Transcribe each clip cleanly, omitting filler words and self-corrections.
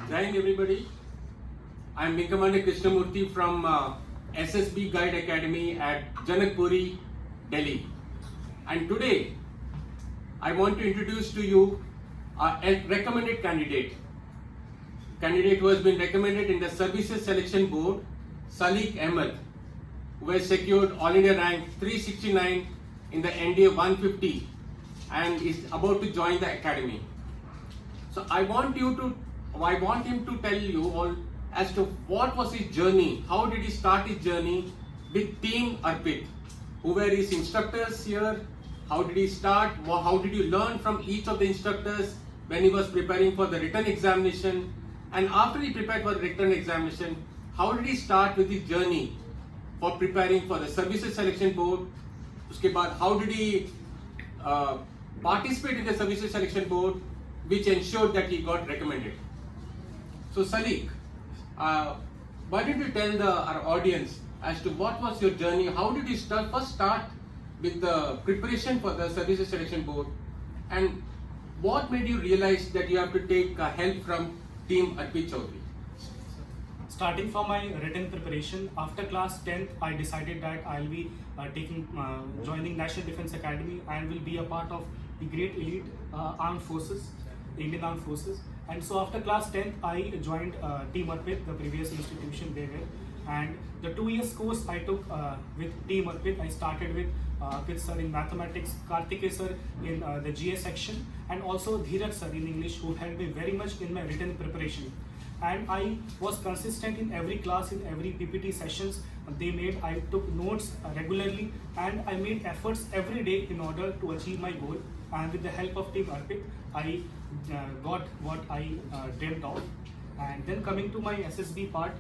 Jai Hind everybody. I am Wing Commander Krishnamurthy from SSB Guide Academy at Janakpuri, Delhi. And today I want to introduce to you a recommended candidate. Candidate who has been recommended in the Services Selection Board, Salik Ahmed, who has secured All India rank 369 in the NDA 150 and is about to join the academy. So I want him to tell you all as to what was his journey, how did he start his journey with Team Arpit, who were his instructors here, how did he start, how did you learn from each of the instructors when he was preparing for the written examination, and after he prepared for the written examination, how did he start with his journey for preparing for the Services Selection Board, uske baad how did he participate in the Services Selection Board, which ensured that he got recommended. So Salik, why don't you tell our audience as to what was your journey, how did you first start with the preparation for the Services Selection Board, and what made you realize that you have to take help from Team Arpit Chaudhary? Starting from my written preparation, after class 10th, I decided that I'll be joining National Defence Academy and will be a part of the great elite armed forces, Indian Armed Forces. And so after class 10th, I joined Team Arpit, the previous institution they were. And the 2 years course I took with Team Arpit, I started with Arpit sir in mathematics, Kartikeya sir in the GA section, and also Dheeraj sir in English, who helped me very much in my written preparation. And I was consistent in every class, in every PPT sessions they made. I took notes regularly and I made efforts every day in order to achieve my goal. And with the help of Team Arpit, I got what I dreamt of. And then coming to my SSB part,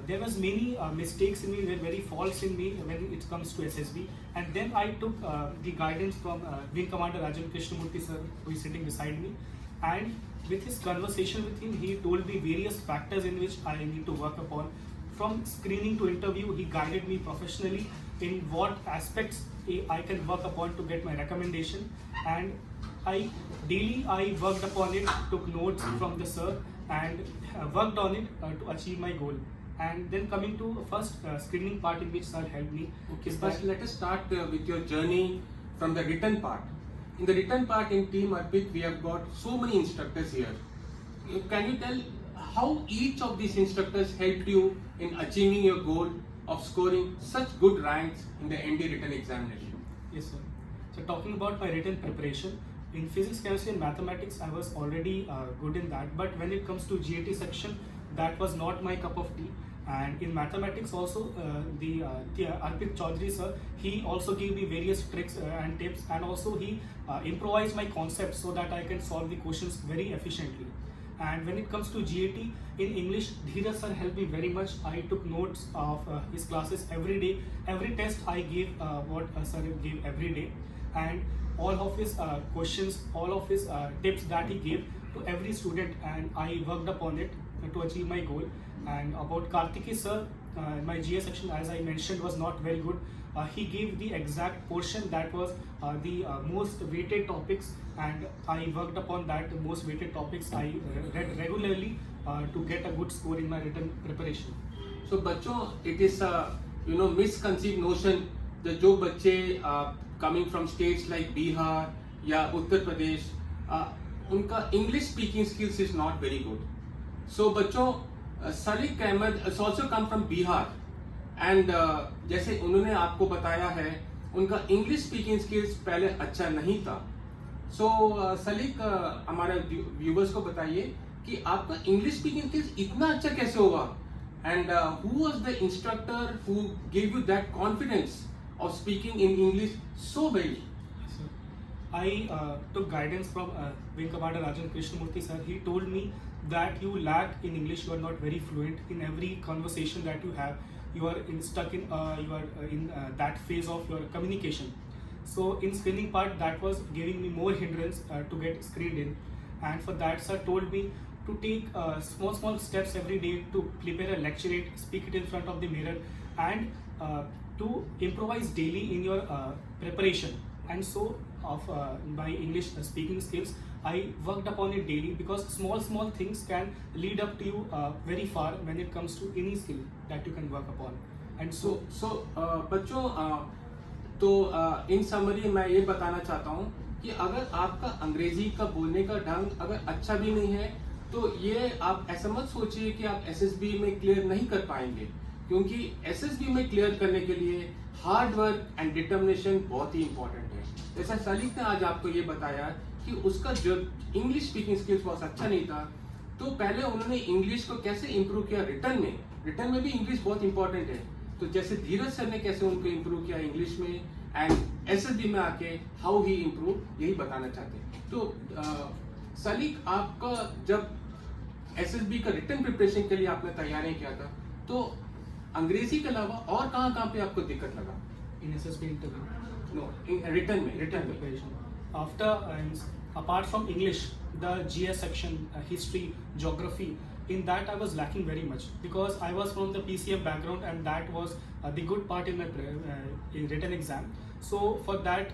there was many mistakes in me, were very false in me when it comes to SSB. And then I took the guidance from Wing Commander Rajan Krishnamurthy sir, who is sitting beside me. And with his conversation with him, he told me various factors in which I need to work upon. From screening to interview, he guided me professionally in what aspects I can work upon to get my recommendation. And daily I worked upon it, took notes from the sir, and worked on it to achieve my goal. And then coming to first screening part in which sir helped me. Okay, first let us start with your journey from the written part. In the written part in Team Arpit, we have got so many instructors here. Can you tell how each of these instructors helped you in achieving your goal of scoring such good ranks in the ND written examination? Yes, sir. So talking about my written preparation, in physics, chemistry and mathematics, I was already good in that. But when it comes to GAT section, that was not my cup of tea. And in mathematics also, the Arpit Chaudhary sir, he also gave me various tricks and tips, and also he improvised my concepts so that I can solve the questions very efficiently. And when it comes to GAT, in English, Dheeraj sir helped me very much. I took notes of his classes every day. Every test I gave what sir gave every day. And all of his questions, all of his tips that he gave to every student, and I worked upon it to achieve my goal. And about Kartikeya sir, my GA section, as I mentioned, was not very good. He gave the exact portion that was the most weighted topics, and I worked upon that. The most weighted topics I read regularly to get a good score in my written preparation. So बच्चों, it is a misconceived notion that जो बच्चे coming from states like Bihar या Uttar Pradesh, उनका English speaking skills is not very good. So बच्चों, Salik Ahmed has also come from Bihar, and जैसे उन्होंने आपको बताया है, उनका English speaking skills पहले अच्छा नहीं था. So Salik, हमारे viewers को बताइए कि आपका English speaking skills इतना अच्छा कैसे होगा, and who was the instructor who gave you that confidence of speaking in English so well? I took guidance from Wing Commander Rajan Krishnamurthy sir. He told me that you lack in English, you are not very fluent in every conversation that you have. You are stuck in that phase of your communication. So in screening part, that was giving me more hindrance to get screened in. And for that, sir told me to take small steps every day to prepare a lecturate, speak it in front of the mirror, and to improvise daily in your preparation. And so of my English speaking skills, I worked upon it daily because small things can lead up to you very far when it comes to any skill that you can work upon. And so बच्चों तो इन summary मैं ये बताना चाहता हूँ कि अगर आपका अंग्रेजी का बोलने का ढंग अगर अच्छा भी नहीं है तो ये आप ऐसा मत सोचिए कि आप एसएसबी में क्लियर नहीं कर पाएंगे, क्योंकि एसएसबी में क्लियर करने के लिए हार्ड वर्क एंड डिटर्मिनेशन बहुत ही इंपॉर्टेंट है। जैसा सलीक ने आज आपको ये बताया कि उसका जो इंग्लिश स्पीकिंग स्किल्स बहुत अच्छा नहीं था, तो पहले उन्होंने इंग्लिश को कैसे इम्प्रूव किया रिटर्न में भी इंग्लिश बहुत इंपॉर्टेंट है। तो जैसे धीरज सर ने कैसे उनको इम्प्रूव किया इंग्लिश में एंड एसएसबी में आके हाउ ही इम्प्रूव, यही बताना चाहते हैं। तो सलीक, आपका जब एसएसबी का रिटर्न प्रिपरेशन के लिए आपने तैयारी किया था तो अंग्रेजी के अलावा और कहाँ पे आपको दिक्कत लगा? in SSB interview, no, written में preparation. After apart from English, the GS section, history, geography, in that I was lacking very much because I was from the PCM background and that was the good part in my written exam. So for that,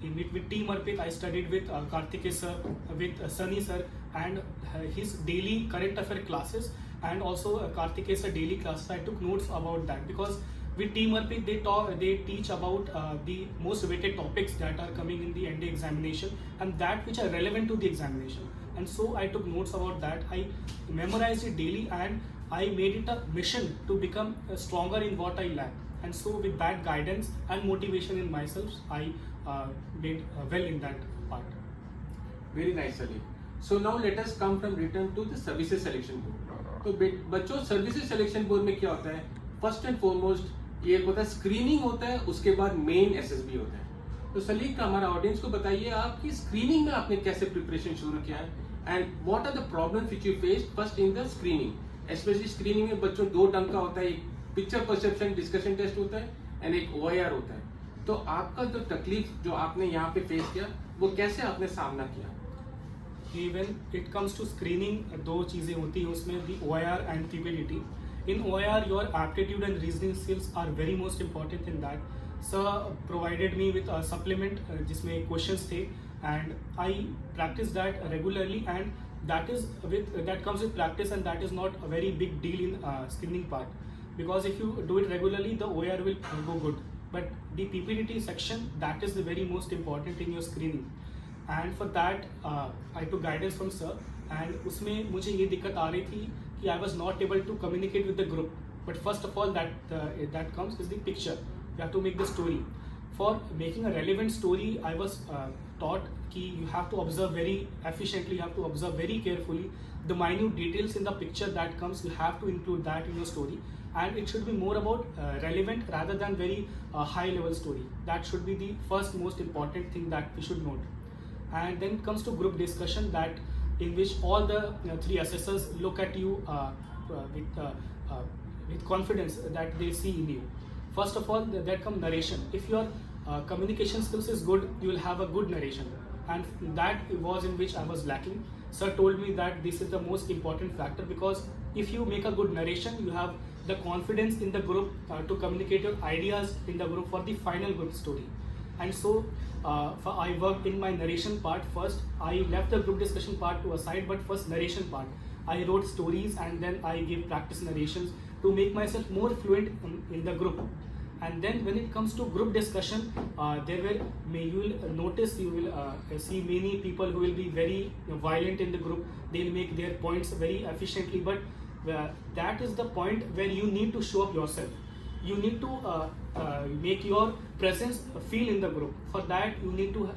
with Team Arpit, I studied with Kartikeya sir, with Sunny sir, and his daily current affair classes, and also Kartikeya sir daily classes. I took notes about that because with Team Arpit, they teach about the most weighted topics that are coming in the ND examination and that which are relevant to the examination. And so I took notes about that. I memorized it daily and I made it a mission to become stronger in what I lack. And so with that guidance and motivation in myself, I did well in that part. Very nice Salik. So now let us come from return to the services selection board. तो बच्चों, services selection board में क्या होता है? First and foremost ये होता है screening होता है, उसके बाद मेन एसएसबी होता है। तो सलीक, हमारा ऑडियंस को बताइए आपकी स्क्रीनिंग में आपने कैसे प्रिपरेशन शुरू किया है and what are the problems which you faced first in the screening. Specially screening में बच्चों दो ढंग का होता है, एक पिक्चर परसेप्शन डिस्कशन टेस्ट होता है एंड एक ओआईआर होता है। तो आपका जो तकलीफ जो आपने यहाँ पे फेस किया वो कैसे आपने सामना किया? When it comes to screening, दो चीज़ें होती हैं उसमें, the OIR and PPDT. In OIR, your aptitude and reasoning skills are very most important in that. Sir provided me with a supplement जिसमें questions थे and I practiced that regularly and that comes with practice and that is not a very big deal in screening part because if you do it regularly, the OIR will go good. But the PPDT section, that is the very most important in your screening. And for that I took guidance from sir and उसमें मुझे ये दिक्कत आ रही थी कि I was not able to communicate with the group. But first of all that comes is the picture. You have to make the story. For making a relevant story, I was taught कि you have to observe very efficiently, you have to observe very carefully the minute details in the picture that comes. You have to include that in your story, and it should be more about relevant rather than very high level story. That should be the first most important thing that we should note. And then comes to group discussion, that in which all the three assessors look at you with confidence that they see in you. First of all, there comes narration. If your communication skills is good, you will have a good narration, and that was in which I was lacking. Sir told me that this is the most important factor because if you make a good narration, you have the confidence in the group to communicate your ideas in the group for the final group story. And so I worked in my narration part first. I left the group discussion part to a side, but first narration part. I wrote stories and then I gave practice narrations to make myself more fluent in the group. And then when it comes to group discussion, you will notice, you will see many people who will be very violent in the group. They'll make their points very efficiently, but that is the point where you need to show up yourself. You need to make your presence feel in the group. For that, you need to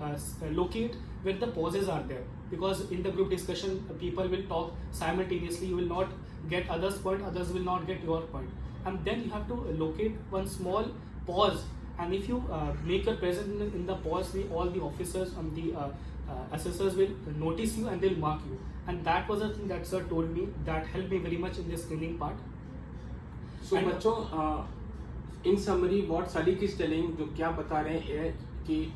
locate where the pauses are there, because in the group discussion, people will talk simultaneously. You will not get others' point, others will not get your point, and then you have to locate one small pause. And if you make your presence in the pause, all the officers and the assessors will notice you and they'll mark you. And that was the thing that sir told me that helped me very much in this screening part. So बच्चों, in summary what Sadiq is telling, जो क्या बता रहे हैं कि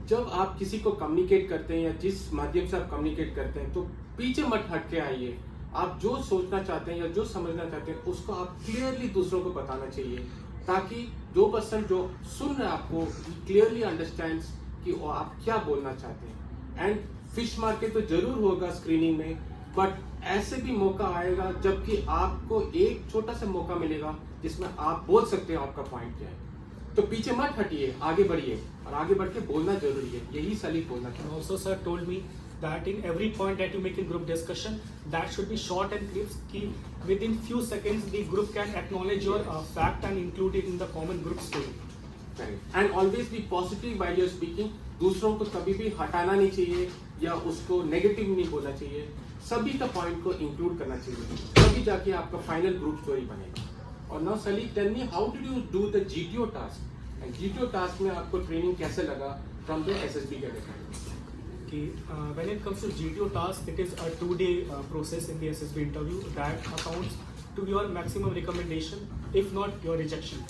जब आप किसी को कम्युनिकेट करते हैं या जिस माध्यम से आप कम्युनिकेट करते हैं, तो पीछे मत हट के आइए. आप जो सोचना चाहते हैं या जो समझना चाहते हैं उसको आप क्लियरली दूसरों को बताना चाहिए, ताकि जो पर्सन जो सुन रहे हैं आपको क्लियरली अंडरस्टैंड्स कि वो आप क्या बोलना चाहते हैं। एंड फिश मार्केट तो जरूर होगा स्क्रीनिंग में, बट ऐसे भी मौका आएगा जबकि आपको एक छोटा सा मौका मिलेगा जिसमें आप बोल सकते हो आपका पॉइंट क्या है। तो पीछे मत हटिए, आगे बढ़िए और आगे बढ़ के बोलना जरूरी है, यही सलीक बोलना And चाहता also sir told me that in every point that you make in group discussion, that should be short and crisp. कि within few seconds the group can acknowledge your fact and include it in the common group story. And always be positive while you are speaking. दूसरों को कभी भी हटाना नहीं चाहिए या उसको नेगेटिव नहीं बोलना चाहिए, सभी का पॉइंट को इंक्लूड करना चाहिए, तभी जाके आपका फाइनल ग्रुप स्टोरी बनेगा। और now Salik tell me how did you do the GTO task, and GTO task में आपको ट्रेनिंग कैसे लगा from the SSB guide academy? When it comes to GTO task, it is a 2-day process in the SSB interview that accounts to your maximum recommendation, if not your rejection.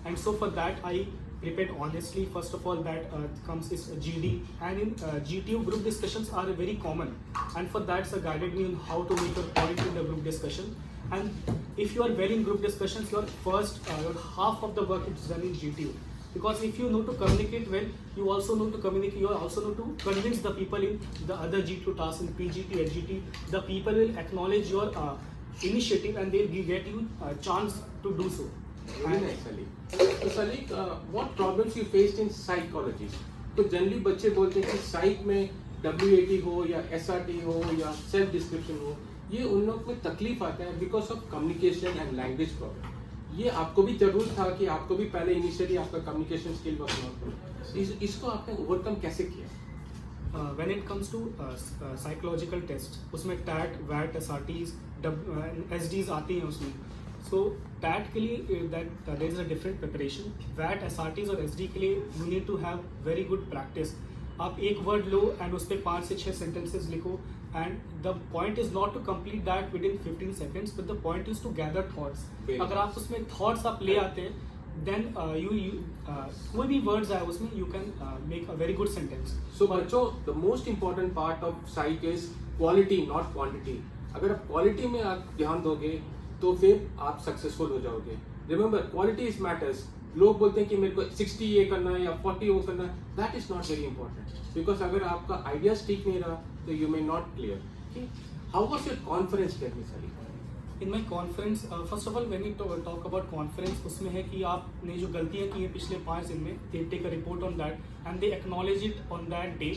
And so for that, I prepared honestly. First of all, that comes is GD, and in GTO group discussions are very common. And for that, sir guided me on how to make a point in the group discussion. And if you are well in group discussions, your first your half of the work is done in GTO. Because if you know to communicate well, you also know to communicate. You also know to convince the people in the other GTO tasks in PGT, LGT. The people will acknowledge your initiative and they will get you a chance to do so. Very nice, Salik. So Salik, what problems you faced in psychology? तो generally बच्चे बोलते हैं कि साइक में WAT हो या SRT हो या सेल्फ डिस्क्रिप्शन हो, ये उन लोग में तकलीफ आता है because of communication and language problem. ये आपको भी जरूर था कि आपको भी पहले इनिशियली आपका communication skill was not good, इसको आपने ओवरकम कैसे किया? When it comes to psychological test, उसमें TAT, VAT, SRTs, SDs आती हैं उसमें. So TAT के लिए there is a different preparation. VAT, SRTs और SD के लिए you need to have very good practice. आप एक वर्ड लो एंड उस पर 5 से 6 सेंटेंसेज लिखो, and the point is not to complete that within 15 seconds, but the point is to gather thoughts. अगर आप उसमें थॉट्स आप ले आते हैं, देन कोई भी वर्ड्स आए उसमें you can make a very good sentence. So बच्चों, the most important part of psych is quality not quantity. अगर आप क्वालिटी में आप ध्यान दोगे तो फिर आप सक्सेसफुल हो जाओगे. Remember, quality is matters. लोग बोलते हैं कि मेरे को 60 ये करना है या 40 वो करना है, that is not very important, because अगर आपका आइडियाज ठीक नहीं रहा तो you may not clear. How was your confidence level Salik? In my conference, first of all when you talk about conference, उसमें है कि आपने जो गलतियाँ की हैं पिछले 5 दिन में, they take a report on that and they acknowledge it on that day,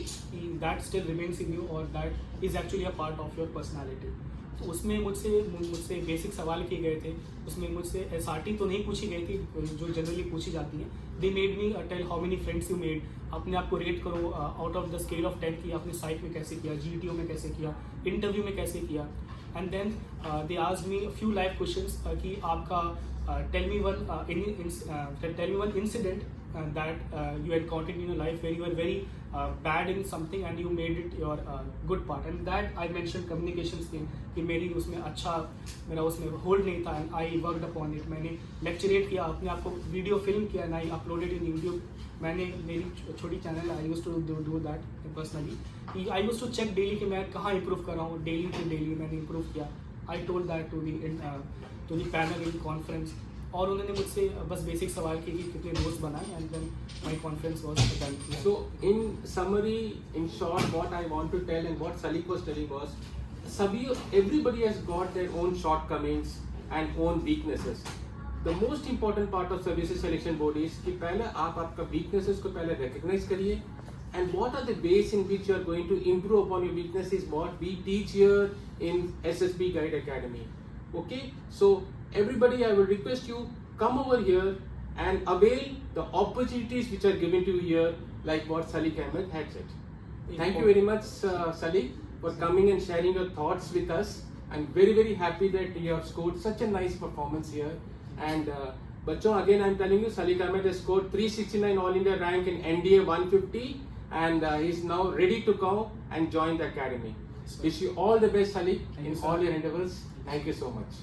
that still remains in you और that is actually a part of your personality. तो उसमें मुझसे बेसिक सवाल किए गए थे. उसमें मुझसे SRT तो नहीं पूछी गई थी जो जनरली पूछी जाती हैं. They made me tell how many friends you made. अपने आप को रेट करो out of the scale of 10 कि आपने साइट में कैसे किया, GTO में कैसे किया, इंटरव्यू में कैसे किया. And then they asked me few live questions कि आपका tell me one incident that you encountered in your life where you were very bad in something and you made it your good part. And that I mentioned communication skill कि मेरी उसमें मेरा उसमें hold नहीं था, and I worked upon it. मैंने lecturette किया, अपने आप को वीडियो फिल्म किया, and I uploaded in YouTube. मैंने मेरी छोटी channel I used to do that personally. I used to check daily कि मैं कहाँ improve कर रहा हूँ, daily to daily मैंने improve किया. I told that to the panel in conference. और उन्होंने मुझसे बस बेसिक सवाल किए कि कितने दोस्त बनाए, and then my conference was done. So in summary, in short, what I want to tell and what Salik was telling was everybody has got their own shortcomings and own weaknesses. The most important part of services selection board is कि पहले आप आपका weaknesses को पहले recognize करिए, and what are the ways in which you are going to improve upon your weakness is what we teach here in SSB Guide Academy. Okay, so everybody, I will request you, come over here and avail the opportunities which are given to you here, like what Salik Ahmed had said. Thank you very much, Salik, for coming and sharing your thoughts with us. I'm very, very happy that you have scored such a nice performance here. And bachcho, again I'm telling you, Salik Ahmed has scored 369 All India rank in NDA 150, and he is now ready to go and join the academy. Wish you all the best, Salik, in all your endeavors. Thank you so much.